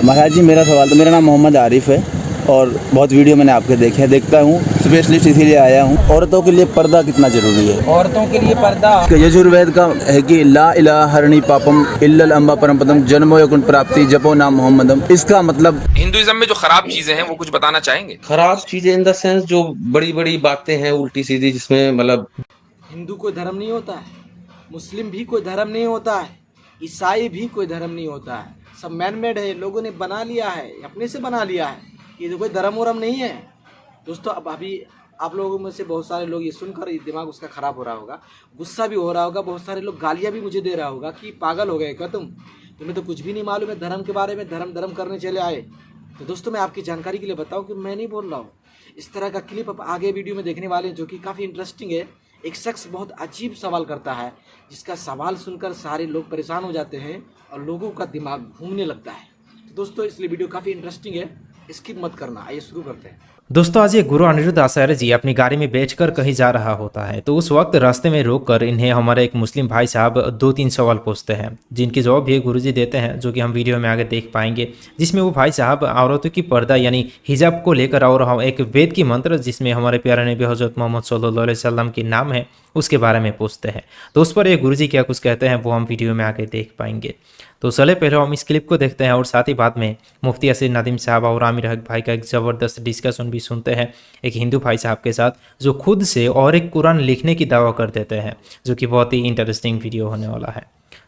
महाराज जी, मेरा सवाल तो, मेरा नाम मोहम्मद आरिफ है और बहुत वीडियो मैंने आपके देखे हैं, देखता हूँ, स्पेशलिस्ट इसीलिए आया हूँ। औरतों के लिए पर्दा कितना जरूरी है? औरतों के लिए पर्दा यजुर्वेद का है कि ला इलाहा हरणी पापम इल्लल अम्बा परमपदम जन्मो यकुन प्राप्ति जपो नाम मोहम्मदम। इसका मतलब हिंदुइज्म में जो खराब चीजें हैं वो कुछ बताना चाहेंगे? खराब चीजें इन द सेंस जो बड़ी बड़ी बातें हैं उल्टी सीधी, जिसमें मतलब हिंदू कोई धर्म नहीं होता है, मुस्लिम भी कोई धर्म नहीं होता है, ईसाई भी कोई धर्म नहीं होता है। सब मैन मेड है, लोगों ने बना लिया है, अपने से बना लिया है। ये तो कोई धर्म वरम नहीं है दोस्तों। अब अभी आप लोगों में से बहुत सारे लोग ये सुनकर दिमाग उसका खराब हो रहा होगा, गुस्सा भी हो रहा होगा, बहुत सारे लोग गालियाँ भी मुझे दे रहा होगा कि पागल हो गए क्या तुम्हें तो कुछ भी नहीं मालूम है धर्म के बारे में, धर्म करने चले आए। तो दोस्तों, मैं आपकी जानकारी के लिए बताऊं कि मैं नहीं बोल रहा हूँ। इस तरह का क्लिप आप आगे वीडियो में देखने वाले हैं, जो कि काफ़ी इंटरेस्टिंग है। एक शख्स बहुत अजीब सवाल करता है, जिसका सवाल सुनकर सारे लोग परेशान हो जाते हैं और लोगों का दिमाग घूमने लगता है। तो दोस्तों, इसलिए वीडियो काफ़ी इंटरेस्टिंग है, स्किप मत करना। आइए शुरू करते हैं। दोस्तों, आज ये गुरु अनिरुद्ध आचार्य जी अपनी गाड़ी में बैठकर कहीं जा रहा होता है, तो उस वक्त रास्ते में रोककर इन्हें हमारे एक मुस्लिम भाई साहब 2-3 सवाल पूछते हैं, जिनकी जवाब भी गुरुजी देते हैं, जो कि हम वीडियो में आगे देख पाएंगे। जिसमें वो भाई साहब औरतों की पर्दा यानी हिजाब को लेकर और हम एक वेद की मंत्र जिसमें हमारे प्यारे नबी हज़रत मोहम्मद सल्लल्लाहु अलैहि वसल्लम की नाम है, उसके बारे में पूछते हैं। तो उस पर ये गुरुजी क्या कुछ कहते हैं वो हम वीडियो में आगे देख पाएंगे। तो चले पहले हम इस क्लिप को देखते हैं और साथ ही बाद में मुफ्ती असीर नदीम साहब और आमिर हक भाई का एक ज़बरदस्त डिस्कशन भी सुनते हैं एक हिंदू भाई साहब के साथ, जो खुद से और एक कुरान लिखने की दावा कर देते हैं, जो कि बहुत ही इंटरेस्टिंग वीडियो होने वाला है।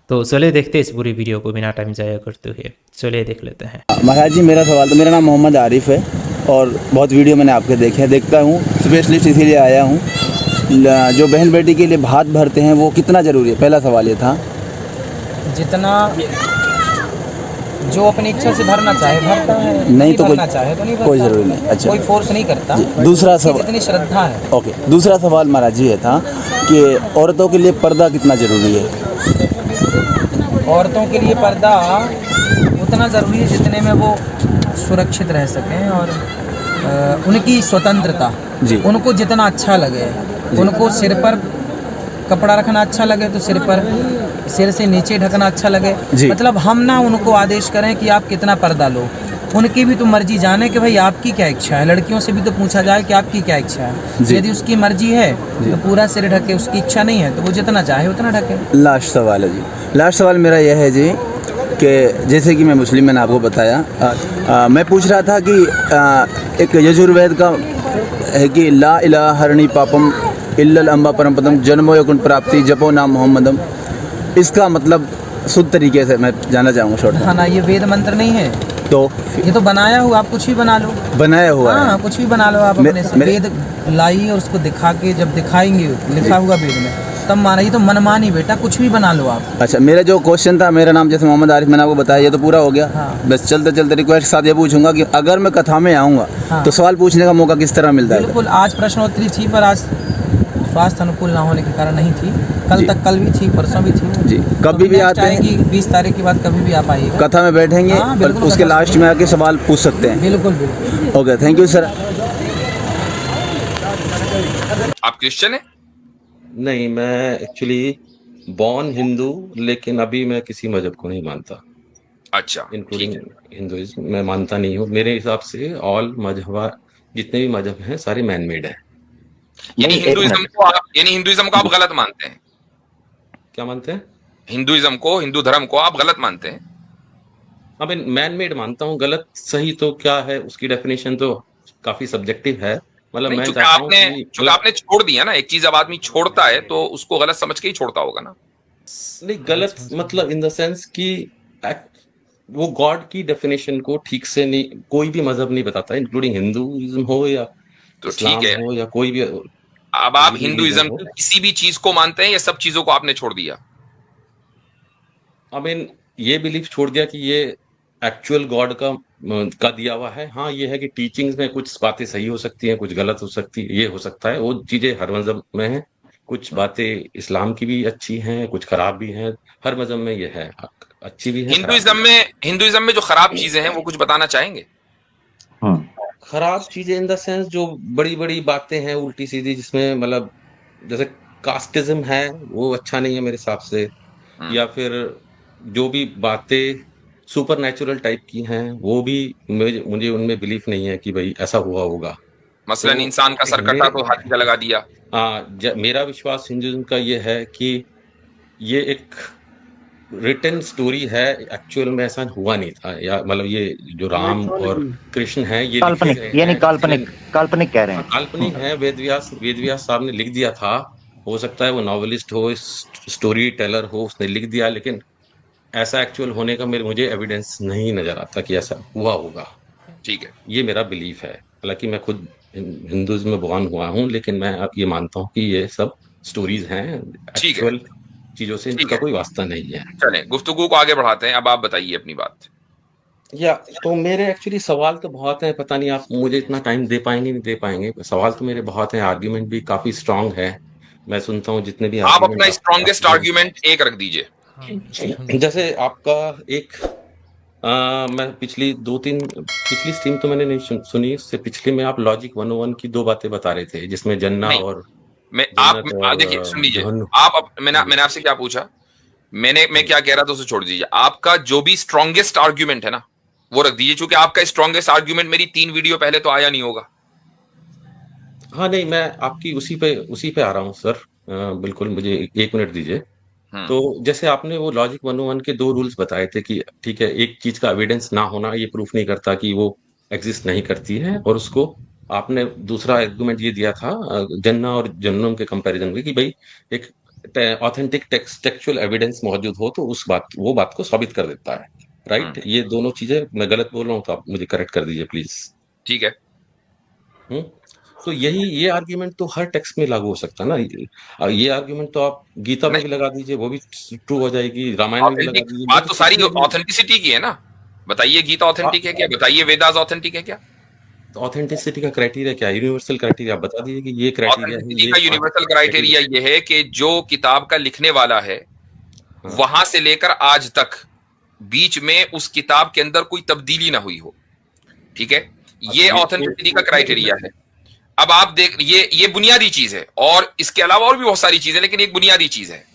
तो चले देखते हैं इस पूरी वीडियो को बिना टाइम ज़ाया करते हुए। चलिए देख लेते हैं। महाराज जी, मेरा सवाल तो, मेरा नाम मोहम्मद आरिफ है और बहुत वीडियो मैंने आपके देखे हैं, देखता हूँ, स्पेशलिस्ट इसीलिए आया हूँ। जो बहन बेटी के लिए भात भरते हैं वो कितना ज़रूरी है? पहला सवाल ये था। जितना जो अपनी इच्छा से भरना चाहे भरता है, नहीं तो भरना चाहे तो नहीं भरता, कोई ज़रूरी नहीं। अच्छा, कोई फोर्स नहीं करता। दूसरा सवाल, जितनी श्रद्धा है। ओके, दूसरा सवाल महाराज जी ये था कि औरतों के लिए पर्दा कितना ज़रूरी है? औरतों के लिए पर्दा उतना ज़रूरी है जितने में वो सुरक्षित रह सकें और उनकी स्वतंत्रता जी, उनको जितना अच्छा लगे। उनको सिर पर कपड़ा रखना अच्छा लगे तो सिर से नीचे ढकना अच्छा लगे। मतलब हम ना उनको आदेश करें कि आप कितना पर्दा लो, उनकी भी तो मर्जी जाने कि भाई आपकी क्या इच्छा है। लड़कियों से भी तो पूछा जाए कि आपकी क्या इच्छा है। यदि उसकी मर्जी है तो पूरा सिर ढके, उसकी इच्छा नहीं है तो वो जितना चाहे उतना ढके। लास्ट सवाल है जी, लास्ट सवाल मेरा यह है जी कि जैसे कि मैं मुस्लिम, मैंने आपको बताया, मैं पूछ रहा था कि एक यजुर्वेद का है कि ला इलाहा हरणी पापम इल्लल अम्बा परमपदम जन्मो यकुन प्राप्ति जपो नाम मोहम्मदम। इसका मतलब शुद्ध तरीके से मैं जानना चाहूँगा शॉर्ट। हाँ ना, ये वेद मंत्र नहीं है, तो ये तो बनाया हुआ, आप कुछ भी बना लो। बनाया हुआ हाँ, है, कुछ भी बना लो आप अपने से। वेद लाई और उसको दिखा के जब दिखाएंगे लिखा हुआ वेद में, तब माना। ये तो मनमानी बेटा, कुछ भी बना लो आप। अच्छा, मेरा जो क्वेश्चन था, मेरा नाम जैसे मोहम्मद आरिफ, मैंने आपको बताया, ये तो पूरा हो गया। हाँ। बस चलते चलते रिक्वेस्ट के साथ ये पूछूंगा कि अगर मैं कथा में आऊँगा हाँ। तो सवाल पूछने का मौका किस तरह मिलता है? बिल्कुल, आज प्रश्नोत्तरी थी पर आज स्वास्थ्य अनुकूल ना होने के कारण नहीं थी। कल भी थी, परसों भी थी जी। कभी भी आते हैं, 20 तारीख के बाद कभी भी आप आइएगा, कथा में बैठेंगे। हाँ, और उसके लास्ट में आके सवाल पूछ सकते हैं। बिल्कुल बिल्कुल। Okay, thank you sir. आप क्रिश्चियन हैं? नहीं, मैं एक्चुअली बॉर्न हिंदू, लेकिन अभी मैं किसी मजहब को नहीं मानता। अच्छा, इंक्लूडिंग हिंदुइज्म मैं मानता नहीं हूँ। मेरे हिसाब से ऑल मजहब, जितने भी मजहब हैं, सारे मैन मेड हैं। यानी हिंदुइज्म को आप गलत मानते हैं? क्या मानते हैं? हिंदुइज्म को, हिंदू धर्म को आप गलत मानते हैं? अब मैन मेड मानता हूँ। गलत सही तो क्या है, उसकी डेफिनेशन तो काफी सब्जेक्टिव है। मतलब मैं चूंकि चाहता हूँ कि आपने छोड़ दिया ना, एक चीज जब आदमी छोड़ता है तो उसको गलत समझ के ही छोड़ता होगा ना। नहीं, गलत मतलब इन द सेंस कि वो गॉड की डेफिनेशन को ठीक से नहीं, कोई भी मजहब नहीं बताता, इंक्लूडिंग हिंदुइज्म हो या तो इस्लाम ठीक है, हो या कोई भी। अब आप हिंदुइज्म की किसी भी चीज को मानते हैं या सब चीजों को आपने छोड़ दिया? आई मीन ये बिलीफ छोड़ दिया कि ये एक्चुअल गॉड का दिया हुआ है। हाँ, ये है कि टीचिंग्स में कुछ बातें सही हो सकती हैं, कुछ गलत हो सकती है, ये हो सकता है। वो चीजें हर मजहब में है। कुछ बातें इस्लाम की भी अच्छी हैं, कुछ खराब भी हैं। हर मजहब में ये है, अच्छी भी है, हिंदुइज्म में जो खराब चीजें हैं वो कुछ बताना चाहेंगे? खराब चीजें इन द सेंस जो बड़ी बड़ी बातें हैं उल्टी सीधी, जिसमें मतलब जैसे कास्टिज्म है, वो अच्छा नहीं है मेरे हिसाब से। या फिर जो भी बातें सुपर नेचुरल टाइप की हैं, वो भी मुझे उनमें बिलीफ नहीं है कि भाई ऐसा हुआ होगा। मसलन तो इंसान का सर कटा तो हाथी का लगा दिया। मेरा विश्वास हिंदुइज्म का ये है कि ये एक रिटन स्टोरी है, एक्चुअल में ऐसा हुआ नहीं था, या मतलब ये जो राम और कृष्ण हैं ये लिखे काल्पनिक, गए यानी हैं, काल्पनिक कह रहे हैं। काल्पनिक है। वेदव्यास साहब ने लिख दिया था, हो सकता है वो नॉवेलिस्ट हो, स्टोरी टेलर हो, उसने लिख दिया, लेकिन ऐसा एक्चुअल होने का मुझे एविडेंस नहीं नजर आता कि ऐसा हुआ होगा। ठीक है, ये मेरा बिलीफ है। हालांकि मैं खुद हिंदुइज्म में बॉर्न हुआ हूँ, लेकिन मैं अब ये मानता हूँ कि ये सब स्टोरीज हैं, ठीक है, एक्चुअल चीजों से ठीक इनका है। कोई वास्ता नहीं है। चलें गुफ्तगू को आगे बढ़ाते हैं, अब आप बताइए अपनी बात। या तो मेरे एक्चुअली सवाल तो बहुत हैं, पता नहीं आप मुझे इतना टाइम दे पाएंगे नहीं दे पाएंगे। सवाल तो मेरे बहुत हैं, आर्ग्यूमेंट भी काफी स्ट्रांग है। मैं सुनता हूँ जितने भी आप अपना आर्ग्यूमेंट स्ट्रॉन्गेस्ट आर्ग्यूमेंट एक रख दीजिए। जैसे आपका एक मैं पिछली स्ट्रीम तो मैंने नहीं सुनी, उससे पिछली में आप लॉजिक 101 की 2 बातें बता रहे थे, जिसमें नहीं, और आप जन्नत और देखिए, सुन लीजिए, जहन्नुम। मैंने आपसे क्या पूछा, मैं क्या कह रहा था उसे छोड़ दीजिए। आपका जो भी स्ट्रॉन्गेस्ट आर्ग्यूमेंट है ना वो रख दीजिए, क्योंकि आपका स्ट्रॉन्गेस्ट आर्ग्यूमेंट मेरी 3 वीडियो पहले तो आया नहीं होगा। हाँ नहीं, मैं आपकी उसी पे आ रहा हूँ सर। बिल्कुल, मुझे 1 मिनट दीजिए। तो जैसे आपने वो लॉजिक 101 के 2 रूल्स बताए थे कि ठीक है, एक चीज का एविडेंस ना होना ये प्रूफ नहीं करता कि वो एग्जिस्ट नहीं करती है, और उसको आपने दूसरा आर्गुमेंट ये दिया था जन्ना और जन्नम के कंपैरिजन में कि भाई एक ऑथेंटिक टेक्सचुअल एविडेंस मौजूद हो तो वो बात को साबित कर देता है, राइट? ये दोनों चीजें मैं गलत बोल रहा हूँ तो आप मुझे करेक्ट कर दीजिए प्लीज। ठीक है, तो ये आर्ग्यूमेंट तो हर टेक्स्ट में लागू हो सकता है ना। ये आर्ग्यूमेंट तो आप गीता में भी लगा दीजिए, वो भी ट्रू हो जाएगी, रामायण में भी लगा ऑथेंटिक दीजिए। बात तो सारी ऑथेंटिसिटी की है ना। बताइए गीता ऑथेंटिक है क्या, बताइए वेदास ऑथेंटिक है क्या। ऑथेंटिसिटी का क्राइटेरिया क्या है? यूनिवर्सल क्राइटेरिया आप बता दीजिए कि ये क्राइटेरिया है। ऑथेंटिसिटी का यूनिवर्सल क्राइटेरिया ये है कि जो किताब का लिखने वाला है वहां से लेकर आज तक बीच में उस किताब के अंदर कोई तब्दीली ना हुई हो। ठीक है, ये ऑथेंटिसिटी का क्राइटेरिया है। अब आप देख, ये बुनियादी चीज है, और इसके अलावा और भी बहुत सारी चीजें, लेकिन एक बुनियादी चीज है।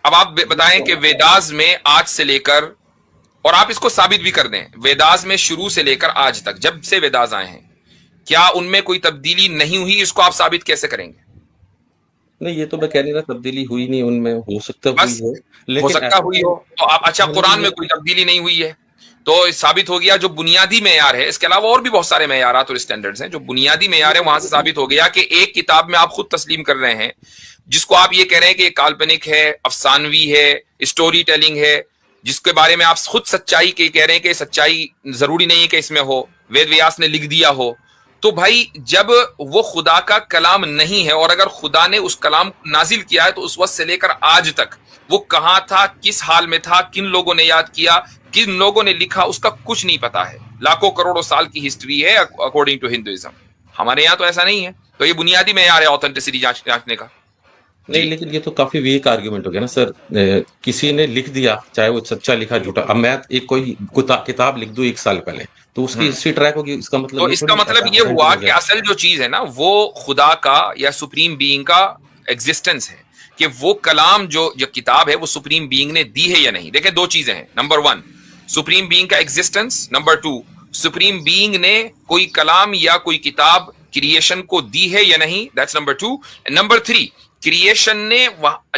अब आप बताएं कि वेदास में आज से लेकर, और आप इसको साबित भी कर दें, वेदास में शुरू से लेकर आज तक जब से वेदास आए हैं क्या उनमें कोई तब्दीली नहीं हुई, इसको आप साबित कैसे करेंगे? नहीं, ये तो मैं कह नहीं रहा तब्दीली हुई नहीं उनमें, हो सकता बस हुई हो, हो लेकिन सकता हुई हो तो आप, अच्छा कुरान में कोई तब्दीली नहीं हुई है तो साबित हो गया जो बुनियादी मेयार है। इसके अलावा और भी बहुत सारे मेयारात और स्टैंडर्ड्स हैं, जो बुनियादी मेयार है वहां से साबित हो गया कि एक किताब में आप खुद तस्लीम कर रहे हैं, जिसको आप ये कह रहे हैं कि काल्पनिक है, अफसानवी है, स्टोरी टेलिंग है, जिसके बारे में आप खुद सच्चाई के कह रहे हैं कि सच्चाई जरूरी नहीं है कि इसमें हो, वेद व्यास ने लिख दिया हो। तो भाई जब वो खुदा का कलाम नहीं है, और अगर खुदा ने उस कलाम को नाजिल किया है तो उस वक्त से लेकर आज तक वो कहां था, किस हाल में था, किन लोगों ने याद किया, किन लोगों ने लिखा, उसका कुछ नहीं पता है। लाखों करोड़ों साल की हिस्ट्री है अकॉर्डिंग टू हिंदुइज्म। हमारे यहाँ तो ऐसा नहीं है। तो ये बुनियादी मेयार है ऑथेंटिसिटी जांचने का। नहीं, लेकिन ये तो काफी वीक आर्गुमेंट हो गया ना सर। किसी ने लिख दिया, चाहे वो सच्चा लिखा झूठा, अब मैं एक कोई किताब लिख दूं 1 साल पहले तो उसकी हिस्ट्री ट्रैक होगी, इसका मतलब तो इसका मतलब ये हुआ कि असल जो चीज है ना वो खुदा का या सुप्रीम बीइंग का एग्जिस्टेंस है, कि वो कलाम जो किताब है वो सुप्रीम बीइंग ने दी है या नहीं। देखिए 2 चीजें हैं, नंबर 1 सुप्रीम बीइंग का एग्जिस्टेंस, नंबर 2 सुप्रीम बीइंग ने कोई कलाम या कोई किताब क्रिएशन को दी है या नहीं, दैट्स नंबर 2। नंबर 3 क्रिएशन ने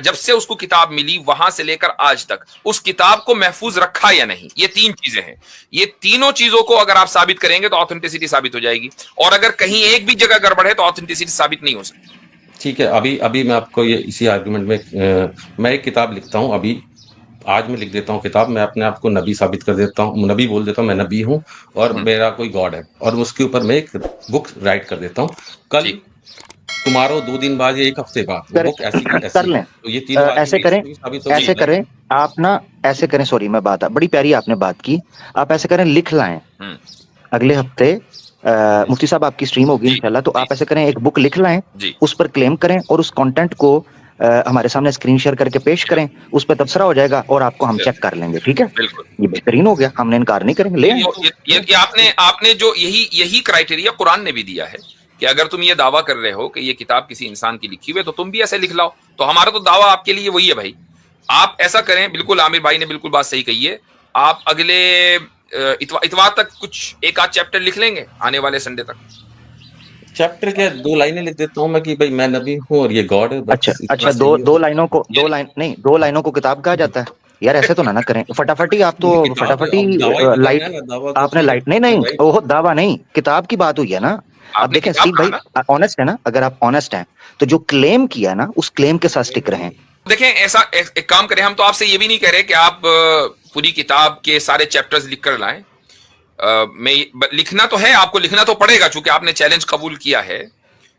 जब से उसको किताब मिली वहां से लेकर आज तक उस किताब को महफूज रखा या नहीं। ये 3 चीजें हैं। ये तीनों चीजों को अगर आप साबित करेंगे तो ऑथेंटिसिटी साबित हो जाएगी, और अगर कहीं एक भी जगह गड़बड़ है तो ऑथेंटिसिटी साबित नहीं हो सकती। ठीक है, अभी मैं आपको ये इसी आर्गुमेंट में मैं एक किताब लिखता हूँ, अभी आज मैं लिख देता हूँ किताब, मैं अपने आप को नबी साबित कर देता हूँ, नबी बोल देता हूँ, मैं नबी हूँ और मेरा कोई गॉड है, और उसके ऊपर मैं एक बुक राइट कर देता हूँ। कल तुम्हारो 2 दिन बाद या 1 हफ्ते बाद बुक ऐसी कर लें। तो ये 3 ऐसे करें आप ना, ऐसे करें, सॉरी मैं बात बड़ी प्यारी आपने बात की, आप ऐसे करें लिख लाएं, अगले हफ्ते मुफ्ती साहब आपकी स्ट्रीम होगी इंशाल्लाह, तो आप ऐसे करें एक बुक लिख लाएं, उस पर क्लेम करें और उस कंटेंट को हमारे सामने स्क्रीन शेयर करके पेश करें, उस पर तबसरा हो जाएगा और आपको हम चेक कर लेंगे। ठीक है, ये बेहतरीन हो गया, हमने इनकार नहीं करेंगे। ले ये आपने जो यही क्राइटेरिया कुरान ने भी दिया है कि अगर तुम ये दावा कर रहे हो कि ये किताब किसी इंसान की लिखी हुई है तो तुम भी ऐसे लिख लाओ। तो हमारा तो दावा आपके लिए वही है भाई, आप ऐसा करें। बिल्कुल आमिर भाई ने बिल्कुल बात सही कही है, आप अगले इतवार तक कुछ एक आध चैप्टर लिख लेंगे आने वाले संडे तक? चैप्टर क्या 2 लाइनें लिख देता हूँ मैं कि भाई मैं नबी हूँ और ये गॉड है, बस अच्छा इतना अच्छा, सही है। दो लाइनों को, दो लाइनों को किताब कहा जाता है यार? ऐसे तो ना करें फटाफट ही, आप तो नहीं, किताब फटाफट ही अब दावा ही तो करना लाइट, है ना, दावा कुछ आपने नहीं लाइट नहीं है नहीं भाई। ओह दावा नहीं, किताब की बात हुई है ना। अब आपने देखें किताब स्टीव कहा भाई, ना। ऑनेस्ट है ना, अगर आप ऑनेस्ट हैं तो जो क्लेम किया ना उस क्लेम के साथ स्टिक रहें। देखें, ऐसा एक काम करें, हम तो आपसे ये भी नहीं कह रहे कि आप पूरी किताब के सारे चैप्टर्स लिख कर लाएं। लिखना तो है, आपको लिखना तो पड़ेगा चूंकि आपने चैलेंज कबूल किया है,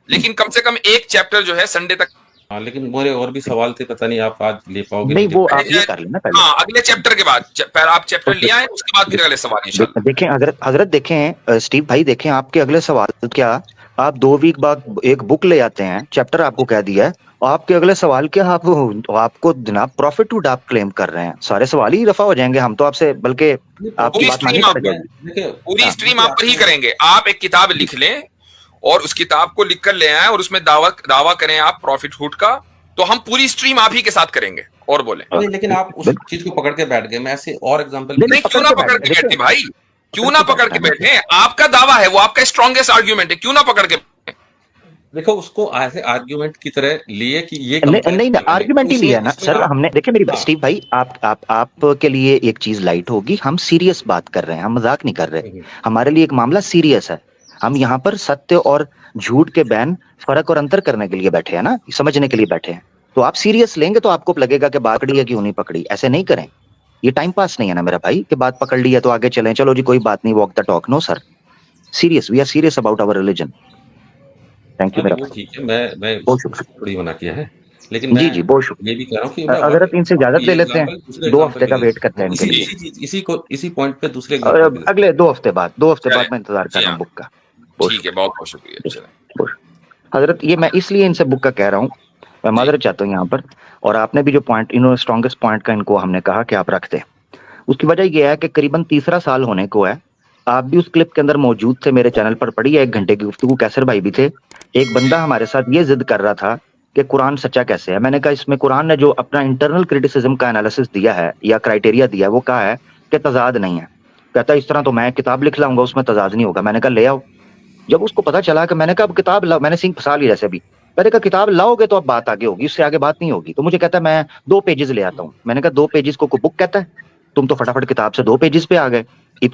लेकिन कम से कम एक चैप्टर जो है संडे तक। हाँ, लेकिन मेरे और भी सवाल थे, पता नहीं आप आज ले पाओगे नहीं नहीं ले वो पाओगे। आप ये कर लेना पहले। हाँ, अगले चैप्टर के बाद पहले आप चैप्टर ओके, ले आए, उसके बाद फिर अगले सवाल इंशाल्लाह। देखें हजरत देखें, स्टीव भाई देखें, आपके अगले सवाल क्या, आप 2 वीक बाद एक बुक ले आते हैं, चैप्टर आपको कह दिया है, और आपके अगले सवाल क्या, आपको जनाब प्रॉफिट टू आप क्लेम कर रहे हैं, सारे सवाल ही रफा हो जाएंगे। हम तो आपसे बल्कि आपकी पूरी बात माननी स्ट्रीम आप पड़ जाएगी। देखिए पूरी हाँ, स्ट्रीम आप पर ही करेंगे। आप एक किताब लिख लें और उस किताब को लिख कर ले आए और उसमें दावा करें आप प्रॉफिटहुड का, तो हम पूरी स्ट्रीम आप ही के साथ करेंगे। और बोले नहीं, लेकिन आप उस चीज को पकड़ के बैठ गए। मैं ऐसे और एग्जांपल नहीं, क्यों ना पकड़ के बैठे भाई, क्यों ना पकड़ के बैठे? आपका दावा है, वो आपका स्ट्रॉन्गेस्ट आर्ग्यूमेंट है, क्यों ना पकड़ के बैठे? देखो उसको ऐसे आर्ग्यूमेंट की तरह लिए कि ये नहीं आर्ग्यूमेंट ही लिया ना सर हमने। देखिए मेरी हाँ। स्टीव भाई, आप के लिए एक चीज लाइट होगी, हम सीरियस बात कर रहे हैं, हम मजाक नहीं कर रहे। हमारे लिए एक मामला सीरियस है, हम यहाँ पर सत्य और झूठ के बैन, फर्क और अंतर करने के लिए बैठे हैं ना, समझने के लिए बैठे हैं। तो आप सीरियस लेंगे तो आपको लगेगा कि बात पकड़ी है क्यों नहीं पकड़ी। ऐसे नहीं करें, ये टाइम पास नहीं है ना मेरा भाई कि बात पकड़ ली है तो आगे चलें, चलो जी कोई बात नहीं, walk the talk. No sir, serious, we are serious about our religion. Thank you मेरा वो भाई, ठीक है, मैं बहुत शुक्रिया। थोड़ी मना किया है, लेकिन मैं जी बहुत शुक्रिया। ये भी कह रहा हूँ कि अगर आप इनसे इजाजत ले लेते हैं, 2 हफ्ते का वेट करते हैं इनके लिए। इसी पॉइंट पे दूसरे एग्जांपल अगले 2 हफ्ते बाद, 2 हफ्ते बाद चलें। मैं इंतजार कर जी रहा हाँ। हूँ बुक का। ठीक है, बहुत बहुत शुक्रिया। चलें। हजरत ये मैं इसलिए इनसे बुक का कह रहा हूँ, मैं माजरत चाहता हूँ यहाँ पर, और आपने भी जो पॉइंट, इन्होंने स्ट्रॉन्गेस्ट पॉइंट का इनको हमने कहा कि आप रख दें, उसकी वजह यह है कि करीबन 3रा साल होने को है। आप भी उस क्लिप के अंदर मौजूद थे, मेरे चैनल पर पड़ी है 1 घंटे की गुफ्तगू, कैसर भाई भी थे। एक बंदा हमारे साथ ये जिद कर रहा था कि कुरान सच्चा कैसे है। मैंने कहा इसमें कुरान ने जो अपना इंटरनल क्रिटिसिज्म का एनालिसिस दिया है या क्राइटेरिया दिया है, वो कहा है कि तजाद नहीं है। कहता इस तरह तो मैं किताब लिख लाऊंगा, उसमें तजाद नहीं होगा। मैंने कहा ले आओ। जब उसको पता चला कि मैंने कहा अब किताब लाओ, मैंने सिंह फंसा लिया जैसे भी, मैंने कहा किताब लाओगे तो अब बात आगे होगी, उससे आगे बात नहीं होगी। तो मुझे कहता है मैं 2 पेजेस ले आता हूँ। मैंने कहा 2 पेजेस को बुक कहता है? तुम तो फटाफट किताब से 2 पेजेस पे आ गए,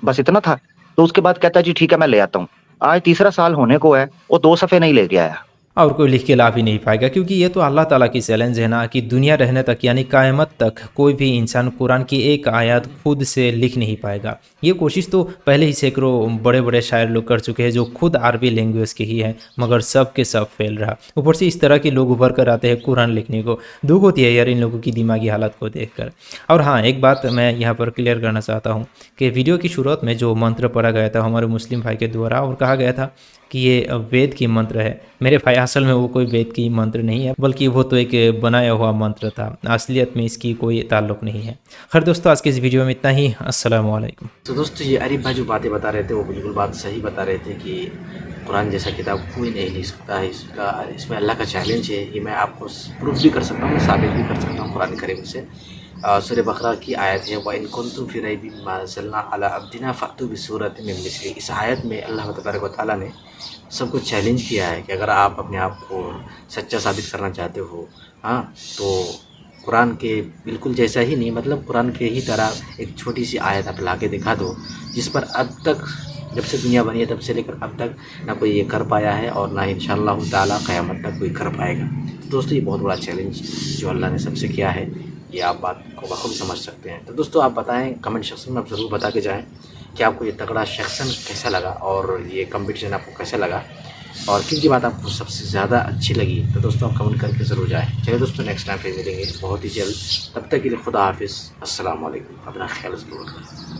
बस इतना था। तो उसके बाद कहता है जी ठीक है मैं ले आता हूँ। आज 3रा साल होने को है, वो 2 सफ़े नहीं लेके आया। और कोई लिख के ला भी नहीं पाएगा, क्योंकि ये तो अल्लाह ताला की चैलेंज है ना कि दुनिया रहने तक यानी क़यामत तक कोई भी इंसान कुरान की एक आयत खुद से लिख नहीं पाएगा। ये कोशिश तो पहले ही सैकड़ों बड़े बड़े शायर लोग कर चुके हैं जो खुद अरबी लैंग्वेज के ही हैं, मगर सब के सब फेल रहा। ऊपर से इस तरह के लोग उभर कर आते हैं कुरान लिखने को। दुख होती है यार इन लोगों की दिमागी हालत को देखकर। और हाँ, एक बात मैं यहाँ पर क्लियर करना चाहता हूँ कि वीडियो की शुरुआत में जो मंत्र पढ़ा गया था हमारे मुस्लिम भाई के द्वारा, और कहा गया था कि ये वेद की मंत्र है। मेरे भाई असल में वो कोई वेद की मंत्र नहीं है, बल्कि वो तो एक बनाया हुआ मंत्र था, असलियत में इसकी कोई ताल्लुक़ नहीं है। खैर दोस्तों, आज के इस वीडियो में इतना ही। अस्सलाम वालेकुम। तो दोस्तों, ये अरीफ भाई जो बातें बता रहे थे वो बिल्कुल बात सही बता रहे थे कि कुरान जैसा किताब कोई नहीं लिख सकता है। इसमें अल्लाह का चैलेंज है, ये मैं आपको प्रूफ भी कर सकता हूँ, साबित भी कर सकता हूँ कुरान करीम से। सूरह बकरा की आयत है, व इन कुंतुम फी रैबिम मिम्मा नज़्ज़लना अला अब्दिना फ़अतू बिसूरतिन मिन मिस्लिही। इस आयत में अल्लाह तबारक व तआला ने सबको चैलेंज किया है कि अगर आप अपने आप को सच्चा साबित करना चाहते हो, हाँ, तो कुरान के बिल्कुल जैसा ही नहीं, मतलब कुरान के ही तरह एक छोटी सी आयत आप ला के दिखा दो, जिस पर अब तक जब से दुनिया बनी है तब से लेकर अब तक ना कोई ये कर पाया है और ना इंशाअल्लाह ताला क़यामत तक कोई कर पाएगा। तो दोस्तों, ये बहुत बड़ा चैलेंज जो अल्लाह ने सबसे किया है, ये आप बात को बखूबी समझ सकते हैं। तो दोस्तों, आप बताएं कमेंट सेक्शन में, आप ज़रूर बता के जाएं कि आपको ये तगड़ा सेक्शन कैसा लगा और ये कंपटीशन आपको कैसा लगा और किन की बात आपको सबसे ज़्यादा अच्छी लगी। तो दोस्तों, आप कमेंट करके ज़रूर जाएँ। चलिए दोस्तों, नेक्स्ट टाइम फिर मिलेंगे बहुत ही जल्द। तब तक के लिए खुदा हाफिज़, अस्सलाम वालेकुम। अपना ख्याल ज़रूर रखें।